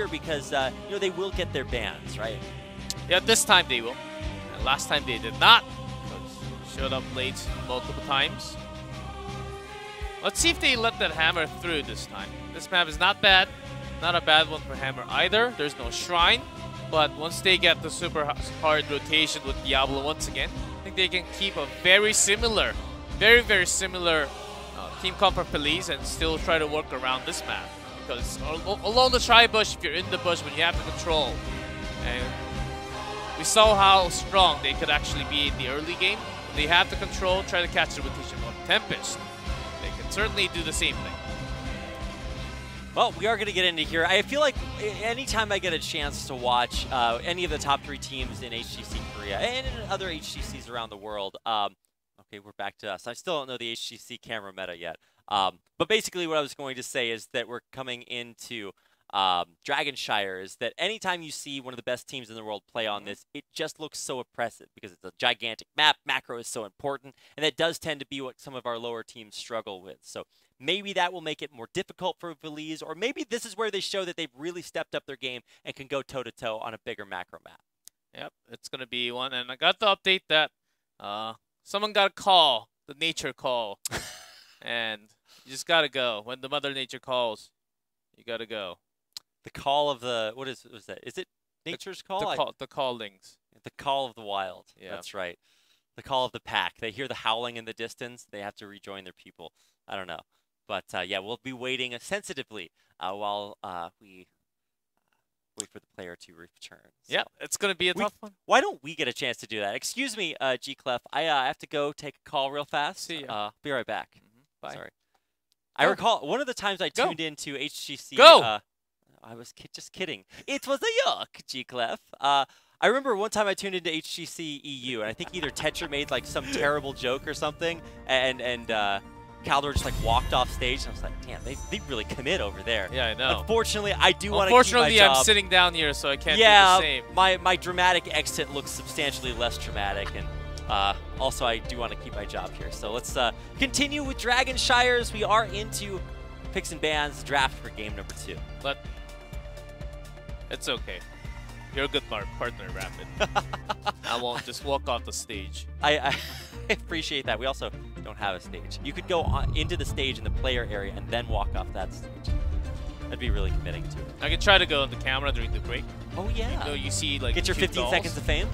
here because you know, they will get their bans, right? Yeah, this time they will. And last time they did not. Because showed up late multiple times. Let's see if they let that hammer through this time. This map is not bad. Not a bad one for hammer either. There's no shrine. But once they get the super hard rotation with Diablo once again, I think they can keep a very similar, very similar team comp for Feliz and still try to work around this map. Because along the tri-bush, if you're in the bush, when you have to control, and we saw how strong they could actually be in the early game. They have to control, try to catch the rotation of Tempest. They can certainly do the same thing. Well, we are going to get into here. I feel like anytime I get a chance to watch any of the top 3 teams in HGC Korea and in other HGCs around the world, okay, we're back to us. I still don't know the HGC camera meta yet. But basically what I was going to say is that we're coming into Dragonshire, is that anytime you see one of the best teams in the world play on this, it just looks so oppressive because it's a gigantic map. Macro is so important, and that does tend to be what some of our lower teams struggle with. So maybe that will make it more difficult for Feliz, or maybe this is where they show that they've really stepped up their game and can go toe-to-toe on a bigger macro map. Yep, it's going to be one. And I got the update that someone got a call, the nature call. And you just got to go. When the Mother Nature calls, you got to go. The call of the, what is that? Is it nature's call? The callings. The call of the wild. Yeah. That's right. The call of the pack. They hear the howling in the distance. They have to rejoin their people. I don't know. But yeah, we'll be waiting sensitively while we wait for the player to return. So yeah, it's going to be a tough one. Why don't we get a chance to do that? Excuse me, G-Clef. I have to go take a call real fast. See ya. Be right back. Bye. Sorry. I recall one of the times I tuned into HGC. Go! I was just kidding. It was a yuck, G-Clef. I remember one time I tuned into HGC EU, and I think either Tetra made like some terrible joke or something, and Caldor just like walked off stage, and I was like, damn, they really commit over there. Yeah, I know. Unfortunately, I do want to keep my job. Unfortunately, I'm sitting down here, so I can't do the same. My dramatic exit looks substantially less dramatic, and also I do want to keep my job here. So let's continue with Dragonshires. We are into picks and bans draft for game number 2. But it's okay. You're a good partner, Rapid. I won't just walk off the stage. I appreciate that. We also don't have a stage. You could go into the stage in the player area and then walk off that stage. That'd be really committing to it. I can try to go on the camera during the break. Oh yeah. You know, you see like get your 15 seconds of fame.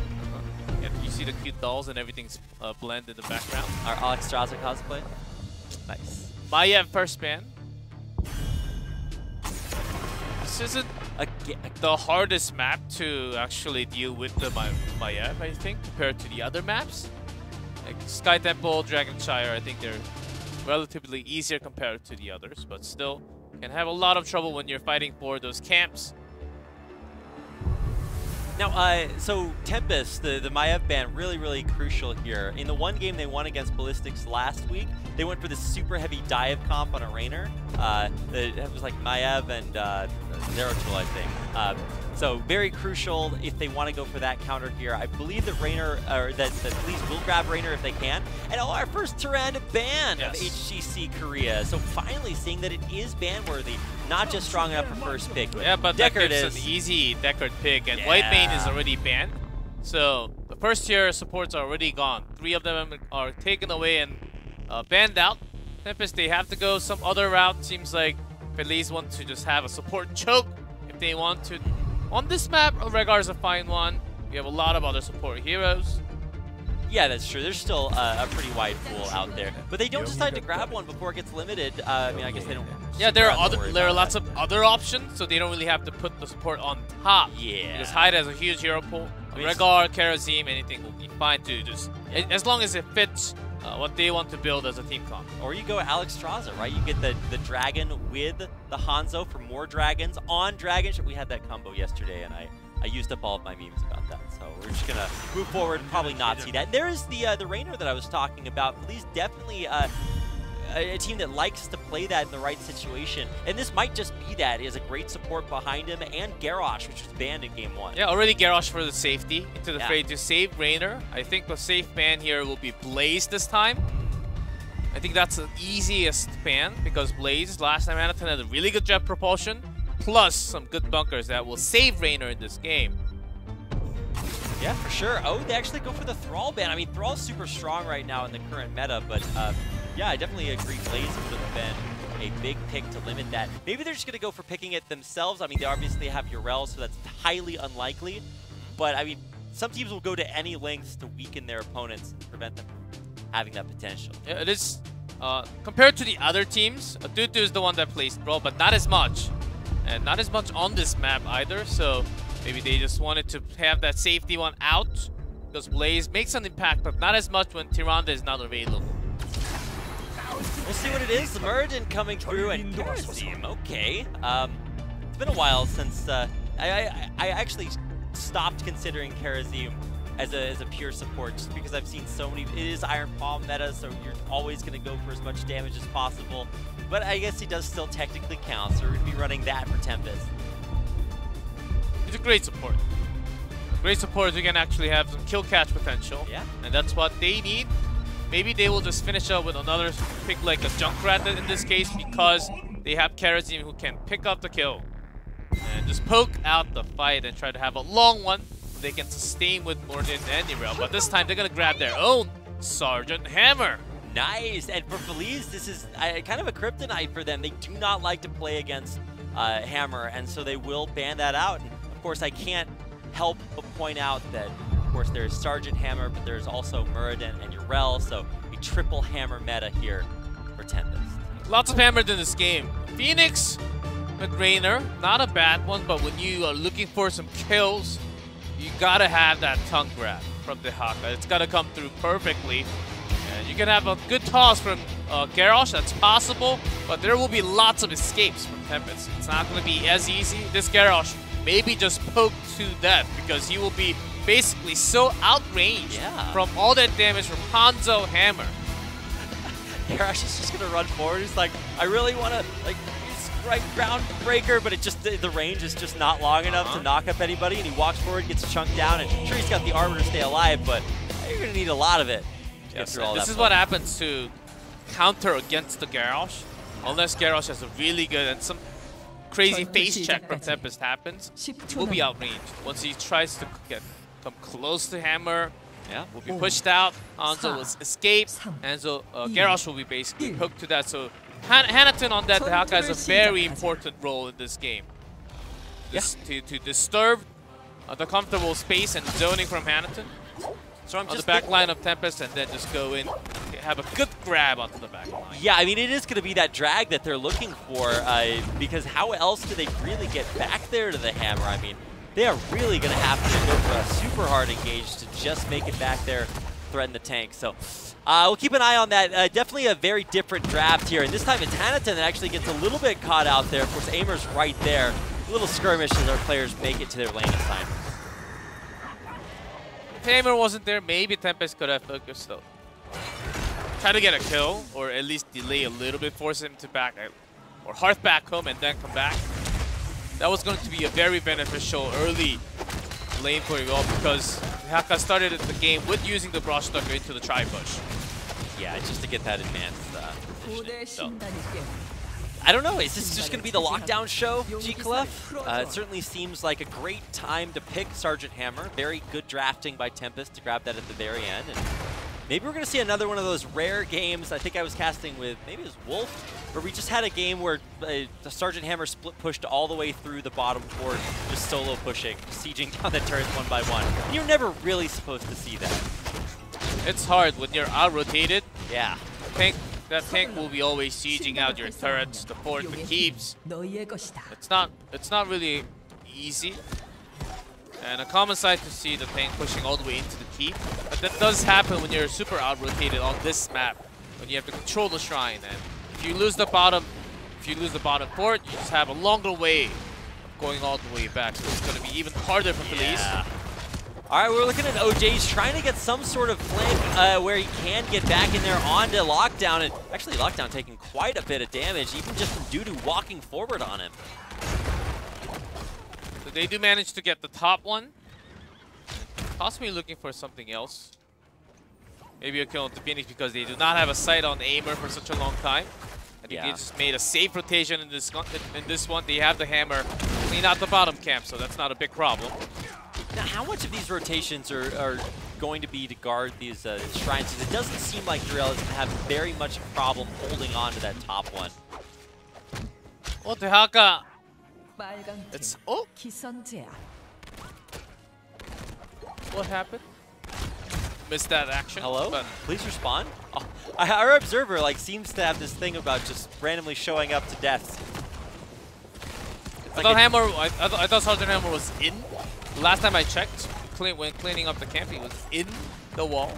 Yeah, you see the cute dolls and everything's blend in the background. Our Alex Straza cosplay. Nice. Maiev first ban. This isn't the hardest map to actually deal with the Maiev, I think, compared to the other maps. Like Sky Temple, Dragonshire, I think they're relatively easier compared to the others, but still can have a lot of trouble when you're fighting for those camps. Now, so Tempest, the Maiev ban, really crucial here. In the one game they won against Ballistics last week, they went for this super heavy dive comp on a Rainer. It was like Maiev and Zeratul, I think. So very crucial if they want to go for that counter here. I believe that Rainer, or that Feliz will grab Rainer if they can. And our first Tyrande ban of HGC Korea. So finally seeing that it is ban-worthy, not just strong enough for first pick. Yeah, but Deckard is an easy Deckard pick, and Whitemane is already banned. So the first tier supports are already gone. 3 of them are taken away and banned out. Tempest, they have to go some other route. Seems like Feliz want to just have a support choke if they want to. On this map, Rehgar is a fine one. We have a lot of other support heroes. Yeah, that's true. There's still a pretty wide pool out there, but they don't decide to grab one before it gets limited. I mean, I guess they don't. Yeah, there are lots of other options, so they don't really have to put the support on top. Yeah. Because Hyde has a huge hero pool. Rehgar, Karazim, anything will be fine to just as long as it fits what they want to build as a team comp. Or you go Alex Straza, right? You get the dragon with the Hanzo for more dragons on Dragon. We had that combo yesterday, and I used up all of my memes about that. So we're just gonna move forward and probably not see that. And there is the Rainer that I was talking about. Feliz definitely a team that likes to play that in the right situation. And this might just be that. He has a great support behind him, and Garrosh, which was banned in game 1. Yeah, already Garrosh for the safety into the fray to save Rainer. I think the safe ban here will be Blaze this time. I think that's the easiest ban because Blaze last time Anatan had a really good jet propulsion. plus some good bunkers that will save Raynor in this game. Yeah, for sure. Oh, they actually go for the Thrall ban. I mean, Thrall's super strong right now in the current meta, but yeah, I definitely agree Blaze would have been a big pick to limit that. Maybe they're just going to go for picking it themselves. I mean, they obviously have Urel, so that's highly unlikely. But, I mean, some teams will go to any lengths to weaken their opponents and prevent them from having that potential. Yeah, it is. Compared to the other teams, Tutu is the one that plays Brawl, but not as much. And not as much on this map either, so maybe they just wanted to have that safety one out, because Blaze makes an impact, but not as much when Tyrande is not available. We'll see what it is. The Muradin coming through, and Karazim, okay. It's been a while since I actually stopped considering Karazim as a pure support, just because I've seen so many. It is Iron Palm meta, so you're always going to go for as much damage as possible. But I guess he does still technically count, so we're going to be running that for Tempest. He's a great support. Great support, you can actually have some kill catch potential. Yeah. And that's what they need. Maybe they will just finish up with another pick like a Junkrat in this case, because they have Karazim who can pick up the kill. And just poke out the fight and try to have a long one. They can sustain with Mordin and Urel, but this time they're going to grab their own Sergeant Hammer. Nice, and for Feliz, this is kind of a kryptonite for them. They do not like to play against Hammer, and so they will ban that out. And of course, I can't help but point out that, of course, there's Sergeant Hammer, but there's also Muradin and Urel, so a triple Hammer meta here for Tempest. Lots of Hammer in this game. Phoenix with Raynor, not a bad one, but when you are looking for some kills, you gotta have that tongue grab from the Haka. It's gotta come through perfectly. And you can have a good toss from Garrosh, that's possible, but there will be lots of escapes from Tempest. It's not gonna be as easy. This Garrosh maybe just poke to death, because he will be basically so outranged from all that damage from Hanzo Hammer. Garrosh is just gonna run forward. He's like, I really wanna strike ground breaker, but it just the range is just not long enough to knock up anybody, and he walks forward, gets chunked down, and sure, he's got the armor to stay alive, but you're gonna need a lot of it. Yes, this is what happens to counter against the Garrosh. Unless Garrosh has a really good and some crazy face check from Tempest happens, he will be outranged. Once he tries to come close to Hammer, will be pushed out. Hanzo will escape, and so Garrosh will be basically hooked to that. So Hanaton on that Haka has a very important role in this game. To disturb the comfortable space and zoning from Hanaton. So on the back line of Tempest, and then just go in, have a good grab onto the back line. Yeah, I mean, it is going to be that drag that they're looking for, because how else do they really get back there to the Hammer? I mean, they are really going to have to go for a super hard engage to just make it back there, threaten the tank. So we'll keep an eye on that. Definitely a very different draft here, and this time it's Hanaton that actually gets a little bit caught out there. Of course, Aimer's right there. A little skirmish as our players make it to their lane assignments. If Aimer wasn't there, maybe Tempest could have focused though. Try to get a kill, or at least delay a little bit, force him to back, or Hearth back home and then come back. That was going to be a very beneficial early lane for you all, because Haka started the game with using the Brush Tucker into the tri-push. Yeah, just to get that advanced positioning. So. I don't know, is this just going to be the lockdown show, G-Clef? It certainly seems like a great time to pick Sergeant Hammer. Very good drafting by Tempest to grab that at the very end. And maybe we're going to see another one of those rare games. I think I was casting with, maybe it was Wolf, where we just had a game where the Sergeant Hammer split pushed all the way through the bottom court, just solo pushing, sieging down the turrets one by one. And you're never really supposed to see that. It's hard when you're out-rotated. Yeah. That tank will be always sieging out your turrets, the fort, the keeps. It's not really easy. And a common sight to see the tank pushing all the way into the keep. But that does happen when you're super out-rotated on this map, when you have to control the shrine. And if you lose the bottom fort, you just have a longer way of going all the way back. So it's going to be even harder for Feliz. All right, we're looking at OJ. He's trying to get some sort of flank where he can get back in there onto Lockdown. And actually, Lockdown taking quite a bit of damage, even just from Dudu walking forward on him. So they do manage to get the top one. Possibly looking for something else. Maybe a kill into Phoenix, because they do not have a sight on Aimer for such a long time. I think they just made a safe rotation in this one. They have the hammer clean out the bottom camp, so that's not a big problem. Now, how much of these rotations are going to be to guard these shrines? Because it doesn't seem like Durell is going to have very much problem holding on to that top one. Oh, Tehaka. It's what happened? Missed that action. Hello? But Please respond. Oh, our observer seems to have this thing about just randomly showing up to deaths. I thought Sergeant Hammer was in. Last time I checked, when cleaning up the camp, he was in the wall.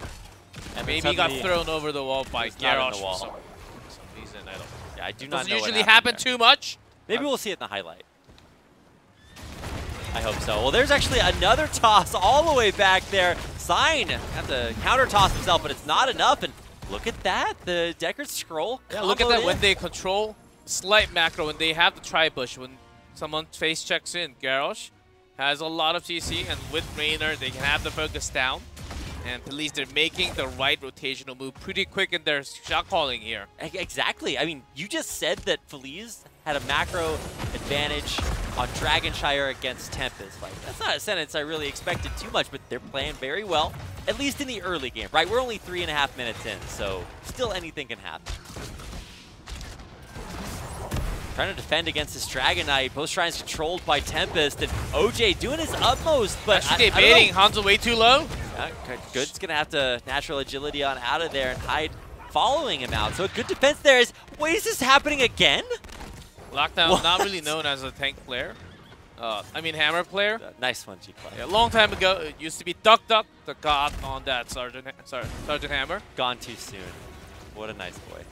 And maybe he got thrown over the wall by Garrosh for some reason. I do not know. Doesn't usually happen too much. Maybe we'll see it in the highlight. I hope so. Well, there's actually another toss all the way back there. Sign got to counter toss himself, but it's not enough. And look at that, the Deckard scroll. Yeah, look at that when they control slight macro, when they have the tri-bush, when someone face checks in. Garrosh has a lot of CC, and with Raynor, they can have the focus down. And Feliz, they're making the right rotational move pretty quick in their shot calling here. Exactly. I mean, you just said that Feliz had a macro advantage on Dragonshire against Tempest. Like, that's not a sentence I really expected too much, but they're playing very well, at least in the early game, right? We're only 3.5 minutes in, so still anything can happen. Trying to defend against this Dragon Knight. Both shrines controlled by Tempest, and OJ doing his utmost, but actually baiting Hanzo way too low. Good's gonna have to natural agility on out of there and hide following him out. So a good defense there is, wait, is this happening again? Lockdown, what? Not really known as a tank player. I mean hammer player. Nice one, G-Club. Yeah, a long time ago, it used to be Duck Duck, the god on that Sergeant Hammer. Gone too soon. What a nice boy.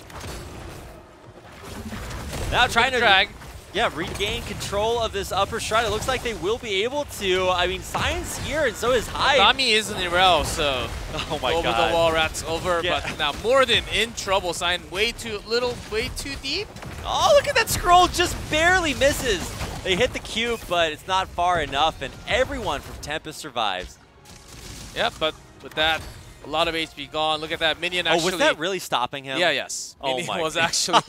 Now trying to drag. Yeah, regain control of this upper shrine. It looks like they will be able to. I mean, Science here, and so is Hyde. Dami is in the rail, so oh my over God. the wall, Rat's over. Yeah. But now more than in trouble. Sign way too deep. Oh, look at that scroll, just barely misses. They hit the cube, but it's not far enough, and everyone from Tempest survives. Yeah, but with that, a lot of HP gone. Look at that minion actually. Oh, was that really stopping him? Yeah, yes. Minion was actually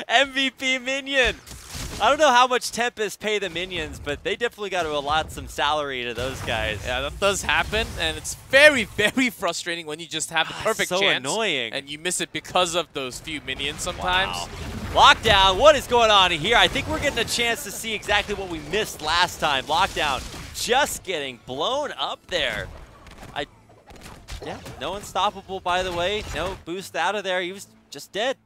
MVP minion. I don't know how much Tempest pay the minions, but they definitely got to allot some salary to those guys. Yeah, that does happen, and it's very, very frustrating when you just have the perfect so chance. Annoying. And you miss it because of those few minions sometimes. Wow. Lockdown, what is going on here? I think we're getting a chance to see exactly what we missed last time. Lockdown just getting blown up there. Yeah, no unstoppable, by the way. No boost out of there. He was just dead.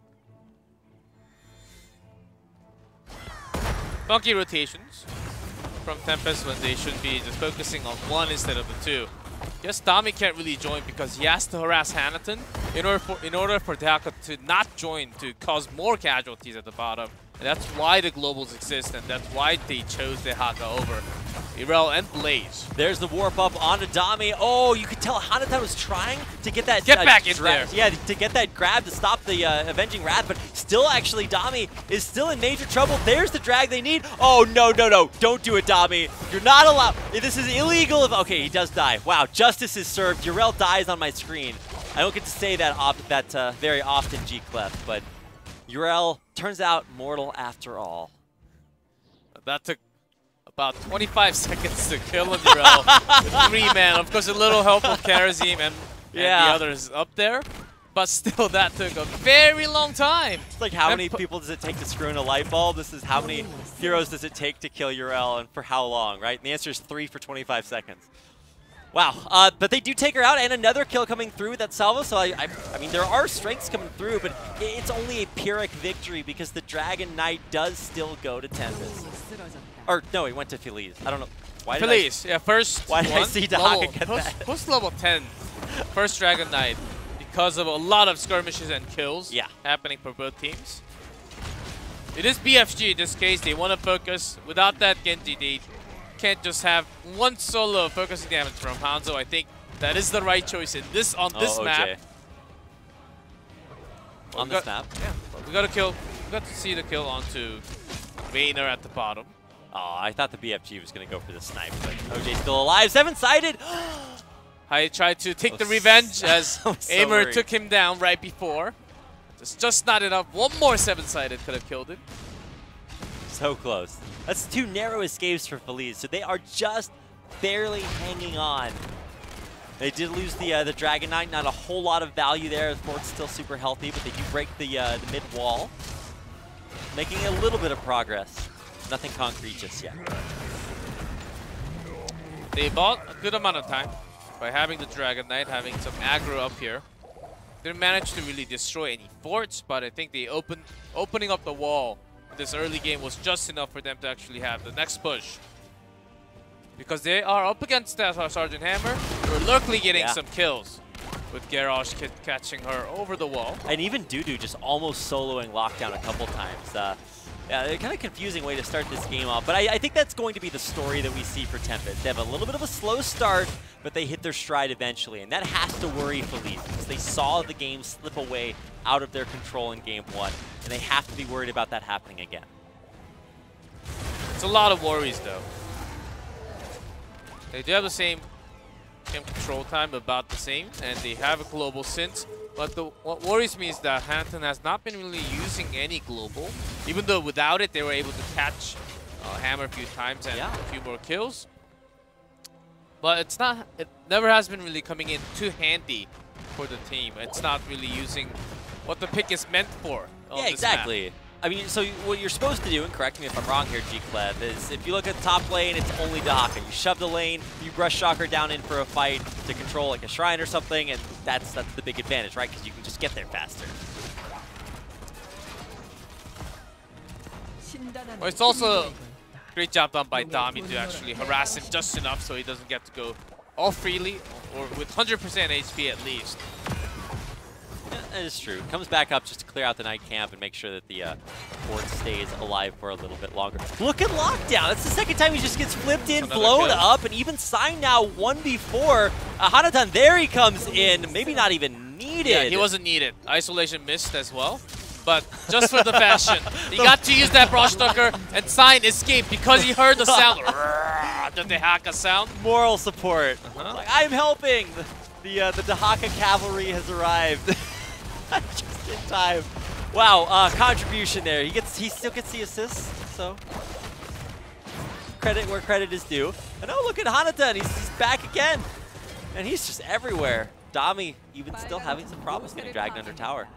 Funky rotations from Tempest when they should be just focusing on one instead of the two. Yes, Dami can't really join because he has to harass Hanaton in order for Tehaka to not join to cause more casualties at the bottom. And that's why the globals exist, and that's why they chose Tehaka over Irel and Blaze. There's the warp up onto Dami. Oh, you could tell Hanaton was trying to get that back in there. Yeah, to get that grab to stop the Avenging Wrath, but still actually Dami is still in major trouble. There's the drag they need. Oh, no, no, no. Don't do it, Dami. You're not allowed. This is illegal. Okay, he does die. Wow, justice is served. Urel dies on my screen. I don't get to say that very often, G-Clef, but Urel turns out mortal after all. That took about 25 seconds to kill Urel with 3 man. Of course, a little help of Karazim and the others up there. But still, that took a very long time. It's like how many people does it take to screw in a light bulb? This is how many heroes does it take to kill Urel and for how long, right? And the answer is 3 for 25 seconds. Wow, but they do take her out, and another kill coming through with that salvo, so I mean, there are strengths coming through, but it's only a Pyrrhic victory because the Dragon Knight does still go to Tempest. Or, no, he went to Feliz. I don't know. Why did Feliz, yeah, first why did I see Tehaka get that? Post level 10, first Dragon Knight, because of a lot of skirmishes and kills happening for both teams. It is BFG in this case. They want to focus. Without that Genji, they can't just have one solo focusing damage from Hanzo. I think that is the right choice in this this map. On this map? Yeah, we got to see the kill onto Raynor at the bottom. Oh, I thought the BFG was going to go for the snipe, but OJ's still alive. 7-sided! I tried to take the revenge as Aimer took him down right before. It's just not enough. One more 7-sided could have killed it. So close. That's 2 narrow escapes for Feliz, so they are just barely hanging on. They did lose the Dragon Knight, not a whole lot of value there. The fort's still super healthy, but they do break the mid wall, making a little bit of progress. Nothing concrete just yet. They bought a good amount of time by having the Dragon Knight, having some aggro up here. Didn't manage to really destroy any forts, but I think the opening up the wall in this early game was just enough for them to actually have the next push. Because they are up against that Sergeant Hammer, who are lurkily getting some kills, with Garrosh catching her over the wall. And even Dudu just almost soloing Lockdown a couple times. Yeah, kind of confusing way to start this game off, but I think that's going to be the story that we see for Tempest. They have a little bit of a slow start, but they hit their stride eventually, and that has to worry Feliz because they saw the game slip away out of their control in Game 1, and they have to be worried about that happening again. It's a lot of worries, though. They do have the same control time, about the same, and they have a global synth. But what worries me is that Hanton has not been really using any global, even though without it they were able to catch Hammer a few times and a few more kills. But it never has been really coming in too handy for the team. It's not really using what the pick is meant for. Yeah, exactly. I mean, so what you're supposed to do, and correct me if I'm wrong here, G-Cleb, is if you look at the top lane, it's only Dahaka. You shove the lane, you brush Shocker down in for a fight to control like a shrine or something, and that's the big advantage, right? Because you can just get there faster. Well, it's also a great job done by Dami to actually harass him just enough so he doesn't get to go all freely, or with 100% HP at least. Yeah, that is true. Comes back up just to clear out the night camp and make sure that the fort stays alive for a little bit longer. Look at Lockdown. That's the second time he just gets flipped in, blown up, and even signed now 1v4. Hanatan, there he comes in. Maybe not even needed. Yeah, he wasn't needed. Isolation missed as well. But just for the fashion, he got to use that Brushtucker and Sign escaped because he heard the sound. The Dahaka sound. Moral support. Like, I'm helping. The Dahaka cavalry has arrived. Just in time. Wow, contribution there. He still gets the assist, so credit where credit is due. And oh, look at Hanatan. He's back again. And he's just everywhere. Dami even still having some problems getting dragged under tower.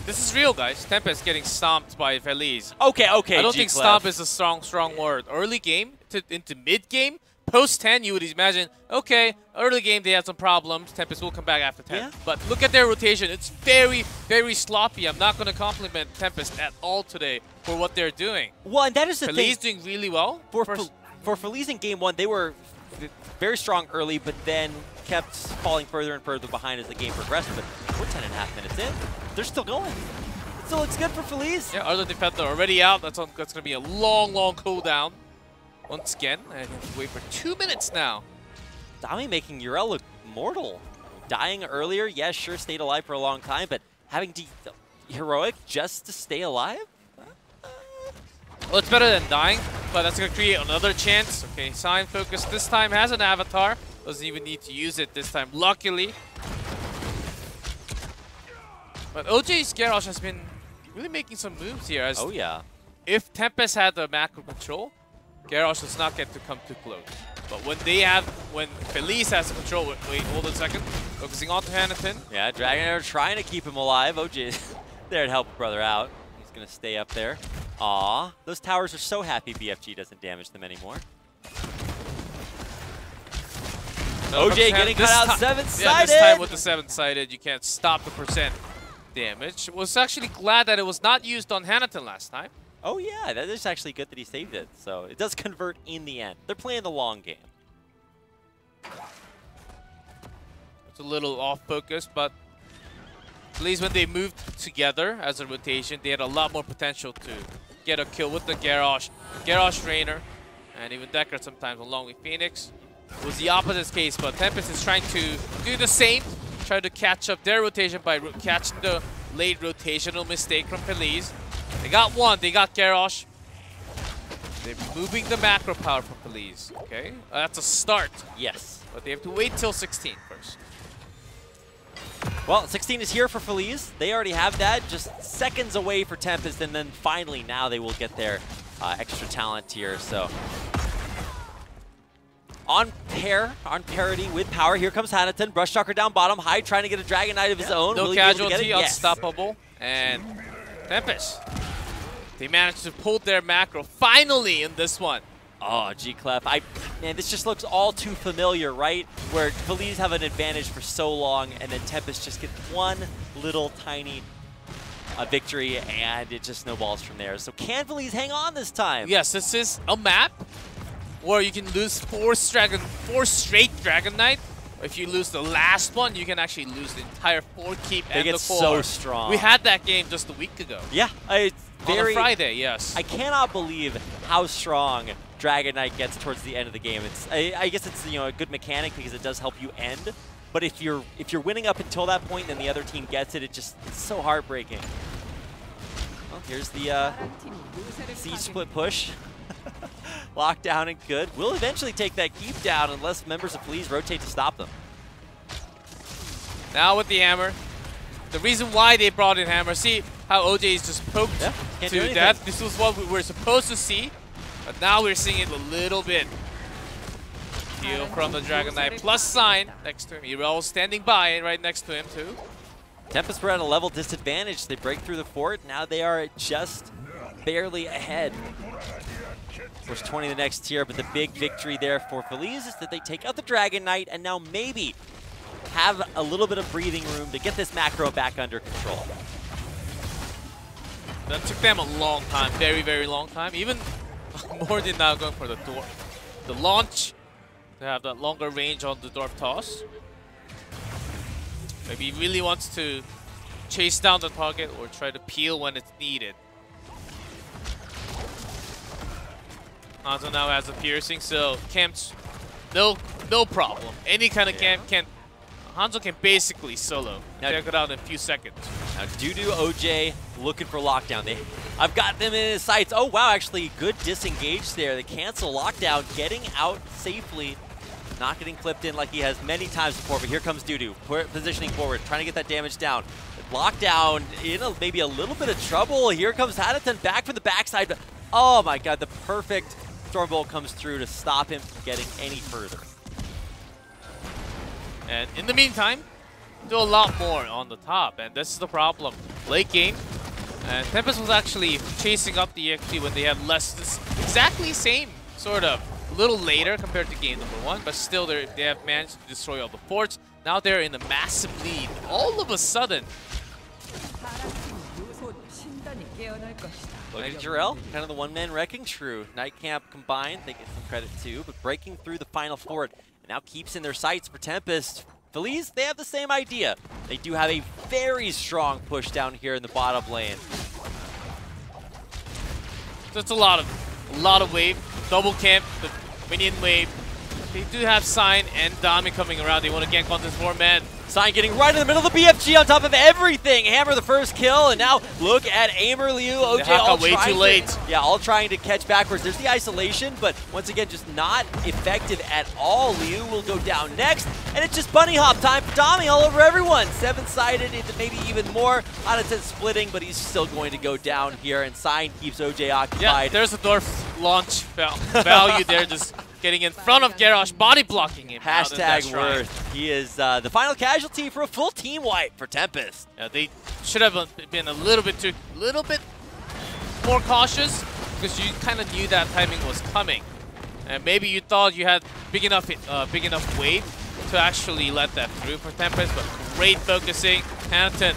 This is real, guys. Tempest getting stomped by Feliz. Okay. I don't think stomp is a strong word. Early game into mid game, post 10, you would imagine, okay, early game they had some problems. Tempest will come back after 10. Yeah. But look at their rotation. It's very, very sloppy. I'm not going to compliment Tempest at all today for what they're doing. Well, and that is the thing. Feliz doing really well. For Feliz in Game 1, they were very strong early, but then kept falling further and further behind as the game progressed. But we're 10.5 minutes in. They're still going. It still looks good for Feliz. Yeah, other defender already out. That's going to be a long cooldown. Once again, and you have to wait for 2 minutes now. Dami making Yrel look mortal. Dying earlier, yes, sure, stayed alive for a long time, but having heroic just to stay alive? Well, it's better than dying, but that's going to create another chance. Okay, Sign Focus this time has an avatar. Doesn't even need to use it this time, luckily. But OJ's Garrosh has been really making some moves here. As if Tempest had the macro control, Garrosh does not get to come too close. But when Feliz has the control, wait, hold on a second. Focusing on to Hanatan. Yeah, Dragon are trying to keep him alive. OJ there to help brother out. He's going to stay up there. Aw, those towers are so happy BFG doesn't damage them anymore. OJ getting cut out 7-sided. Yeah, this time with the 7-sided, you can't stop the percent damage. Was actually glad that it was not used on Hanatan last time. Oh yeah, that is actually good that he saved it. So it does convert in the end. They're playing the long game. It's a little off focus, but at least when they moved together as a rotation, they had a lot more potential to get a kill with the Garrosh Rainer, and even Decker sometimes along with Phoenix. It was the opposite case, but Tempest is trying to do the same, try to catch up their rotation by catching the late rotational mistake from Feliz. They got one, they got Garrosh. They're moving the macro power from Feliz, okay? That's a start. Yes. But they have to wait till 16 first. Well, 16 is here for Feliz. They already have that, just seconds away for Tempest, and then finally now they will get their extra talent here. So on parity with power. Here comes Hanaton. Brush Shocker down bottom. Hyde trying to get a Dragon Knight of his own. No Will casualty, yes. unstoppable. And Tempest, they managed to pull their macro finally in this one. Oh, G-Clef. Man, this just looks all too familiar, right? Where Feliz have an advantage for so long, and then Tempest just gets one little tiny victory, and it just snowballs from there. So can Feliz hang on this time? Yes, this is a map where you can lose four straight Dragon Knight. If you lose the last one, you can actually lose the entire 4 keep and the core. So strong. We had that game just a week ago. Yeah, it's on a Friday, yes. I cannot believe how strong Dragon Knight gets towards the end of the game. I guess it's a good mechanic because it does help you end. But if you're winning up until that point, then the other team gets it. It's so heartbreaking. Well, here's the siege split push. Lockdown and good. We'll eventually take that keep down unless members of Feliz rotate to stop them. Now with the hammer. The reason why they brought in hammer, see how OJ is just poked to death? This was what we were supposed to see, but now we're seeing it a little bit. Deal from the Dragon Knight plus sign next to him. Irel standing by right next to him too. Tempest were at a level disadvantage. They break through the fort. Now they are just barely ahead. Of course, 20 the next tier, but the big victory there for Feliz is that they take out the Dragon Knight and now maybe have a little bit of breathing room to get this macro back under control. That took them a long time, very, very long time. Even more than now going for the door. The launch, to have that longer range on the dwarf toss. Maybe he really wants to chase down the target or try to peel when it's needed. Hanzo now has a piercing, so camps, no problem. Any kind of camp can, Hanzo can basically solo. Check it out in a few seconds. Now Dudu, OJ looking for lockdown. I've got them in his sights. Oh wow, actually good disengage there. They cancel lockdown, getting out safely. Not getting clipped in like he has many times before, but here comes Dudu, positioning forward, trying to get that damage down. Lockdown in maybe a little bit of trouble. Here comes Hanaton back from the backside. But oh my god, the perfect Stormbolt comes through to stop him from getting any further. And in the meantime, do a lot more on the top, and this is the problem. Late game, and Tempest was actually chasing up the EXP when they had less, exactly same, sort of. A little later compared to game number 1, but still they have managed to destroy all the forts. Now they're in a massive lead. All of a sudden. Look at Jarrell, kind of the one-man wrecking crew. Night Camp combined, they get some credit too, but breaking through the final fort, and now keeps in their sights for Tempest. Feliz, they have the same idea. They do have a very strong push down here in the bottom lane. That's a lot of wave. Double camp, the minion wave. They do have Sign and Dami coming around. They want to gank on this 4-man. Sign getting right in the middle of the BFG on top of everything. Hammer the first kill, and now look at Aimer, Liu, OJ all way too late. All trying to catch backwards. There's the isolation, but once again, just not effective at all. Liu will go down next, and it's just bunny hop time for Dami all over everyone. 7-sided, maybe even more. Hanaton splitting, but he's still going to go down here, and Sign keeps OJ occupied. Yeah, there's a dwarf launch value there, just getting in front of Garrosh, body blocking him. Hashtag worth. He is the final casualty for a full team wipe for Tempest. Yeah, they should have been a little bit more cautious because you kind of knew that timing was coming, and maybe you thought you had big enough wave to actually let that through for Tempest. But great focusing. Hanaton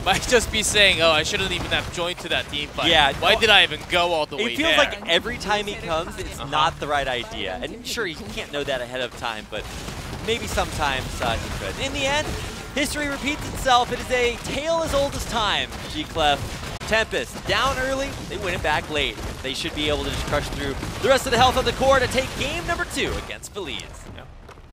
might just be saying, "Oh, I shouldn't even have joined to that team fight. Yeah, why did I even go all the way there?" It feels like every time he comes, it's not the right idea. And sure, you can't know that ahead of time, but maybe sometimes he could. In the end, history repeats itself. It is a tale as old as time. G-Clef, Tempest, down early, they win it back late. They should be able to just crush through the rest of the health of the core to take game number 2 against Feliz. Yeah.